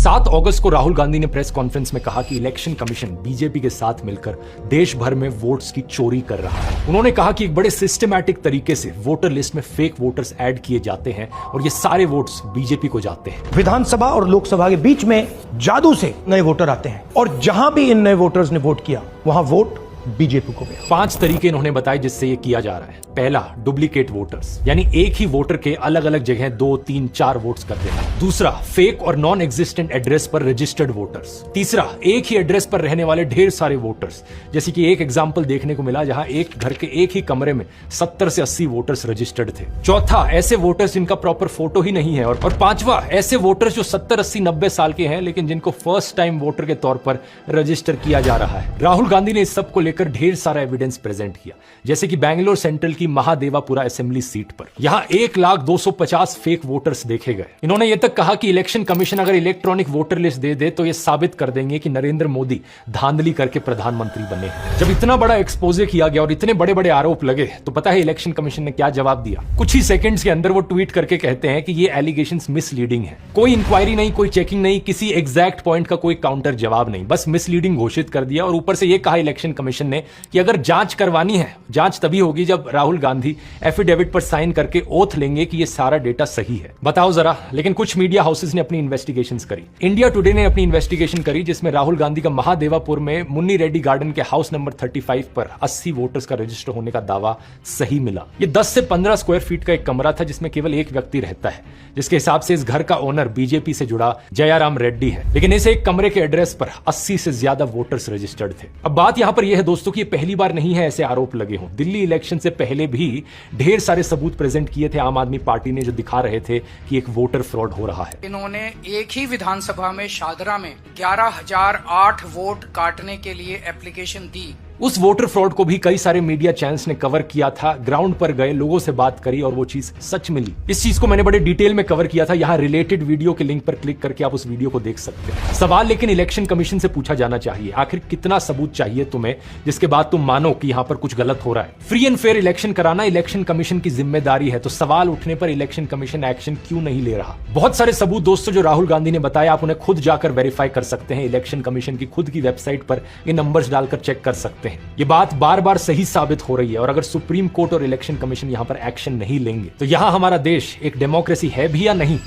7 अगस्त को राहुल गांधी ने press conference में कहा कि इलेक्शन कमीशन बीजेपी के साथ मिलकर देश भर में वोट्स की चोरी कर रहा है। उन्होंने कहा कि एक बड़े सिस्टमैटिक तरीके से वोटर लिस्ट में फेक वोटर्स ऐड किए जाते हैं और ये सारे वोट्स बीजेपी को जाते हैं। विधानसभा और लोकसभा के बीच में जादू से नए वोटर आते हैं और जहां भी इन नए वोटर्स ने वोट किया वहां वोट बीजेपी को गया। 5 तरीके इन्होंने बताए जिससे ये किया जा रहा है। पहला, डुप्लीकेट वोटर्स, यानी एक ही वोटर के अलग अलग जगह 2, 3, 4 वोट्स कर देना। दूसरा, फेक और नॉन एग्जिस्टेंट एड्रेस पर रजिस्टर्ड वोटर्स। तीसरा, एक ही एड्रेस पर रहने वाले ढेर सारे वोटर्स, जैसे कि एक एग्जाम्पल देखने को मिला जहां एक घर के एक ही कमरे में 70 से 80 वोटर्स रजिस्टर्ड थे। चौथा, ऐसे वोटर्स जिनका प्रॉपर फोटो ही नहीं है। और पांचवा, ऐसे वोटर्स जो 70, 80, 90 साल के हैं लेकिन जिनको फर्स्ट टाइम वोटर के तौर पर रजिस्टर किया जा रहा है। राहुल गांधी ने इस सब को लेकर ढेर सारा एविडेंस प्रेजेंट किया, जैसे कि बैंगलोर सेंट्रल की महादेवापुरा असेंबली सीट पर यहां 1,250 फेक वोटर्स देखे गए। इन्होंने यह तक कहा कि इलेक्शन कमीशन अगर इलेक्ट्रॉनिक वोटर लिस्ट दे दे तो यह साबित कर देंगे कि नरेंद्र मोदी धांधली करके प्रधानमंत्री बने हैं। जब इतना बड़ा एक्सपोजे किया गया और इतने बड़े बड़े आरोप लगे तो पता है इलेक्शन कमीशन ने क्या जवाब दिया? कुछ ही सेकंड्स के अंदर वो ट्वीट करके कहते हैं कि ये एलिगेशंस मिसलीडिंग है। कोई इंक्वायरी नहीं, कोई चेकिंग नहीं, किसी एग्जैक्ट पॉइंट का कोई काउंटर जवाब नहीं, बस मिसलीडिंग घोषित कर दिया। और ऊपर से यह कहा इलेक्शन कमीशन ने कि अगर जांच करवानी है, जांच तभी होगी जब राहुल गांधी एफिडेविट पर साइन करके ओथ लेंगे कि ये सारा डेटा सही है। बताओ जरा। लेकिन कुछ मीडिया हाउसेस ने अपनी इन्वेस्टिगेशंस करी। इंडिया टुडे ने अपनी इन्वेस्टिगेशन करी जिसमें राहुल गांधी का महादेवापुर में मुन्नी रेड्डी गार्डन के हाउस नंबर 35 पर 80 वोटर्स का रजिस्टर होने का दावा सही मिला। ये 10 से 15 स्क्वायर फीट का एक कमरा था जिसमें केवल एक व्यक्ति रहता है, जिसके हिसाब से इस घर का ओनर बीजेपी से जुड़ा जयाराम रेड्डी है। लेकिन इस एक कमरे के एड्रेस पर 80 से ज्यादा वोटर्स रजिस्टर्ड थे। अब बात यहां पर यह है दोस्तों कि पहली बार नहीं है ऐसे आरोप लगे हों। दिल्ली इलेक्शन से पहले भी ढेर सारे सबूत प्रेजेंट किए थे आम आदमी पार्टी ने, जो दिखा रहे थे कि एक वोटर फ्रॉड हो रहा है। इन्होंने एक ही विधानसभा में शादरा में 11,008 वोट काटने के लिए एप्लीकेशन दी। उस वोटर फ्रॉड को भी कई सारे मीडिया चैनल्स ने कवर किया था, ग्राउंड पर गए, लोगों से बात करी और वो चीज सच मिली। इस चीज को मैंने बड़े डिटेल में कवर किया था। यहां रिलेटेड वीडियो के लिंक पर क्लिक करके आप उस वीडियो को देख सकते हैं। सवाल लेकिन इलेक्शन कमीशन से पूछा जाना चाहिए, आखिर कितना सबूत चाहिए तुम्हें जिसके बाद तुम मानो कि यहां पर कुछ गलत हो रहा है। फ्री एंड फेयर इलेक्शन कराना इलेक्शन कमीशन की जिम्मेदारी है, तो सवाल उठने पर इलेक्शन कमीशन एक्शन क्यों नहीं ले रहा? बहुत सारे सबूत दोस्तों जो राहुल गांधी ने बताया, आप उन्हें खुद जाकर वेरीफाई कर सकते हैं। इलेक्शन कमीशन की खुद की वेबसाइट पर ये नंबर्स डालकर चेक कर सकते हैं। ये बात बार बार सही साबित हो रही है। और अगर सुप्रीम कोर्ट और इलेक्शन कमीशन यहां पर एक्शन नहीं लेंगे तो यहां हमारा देश एक डेमोक्रेसी है भी या नहीं?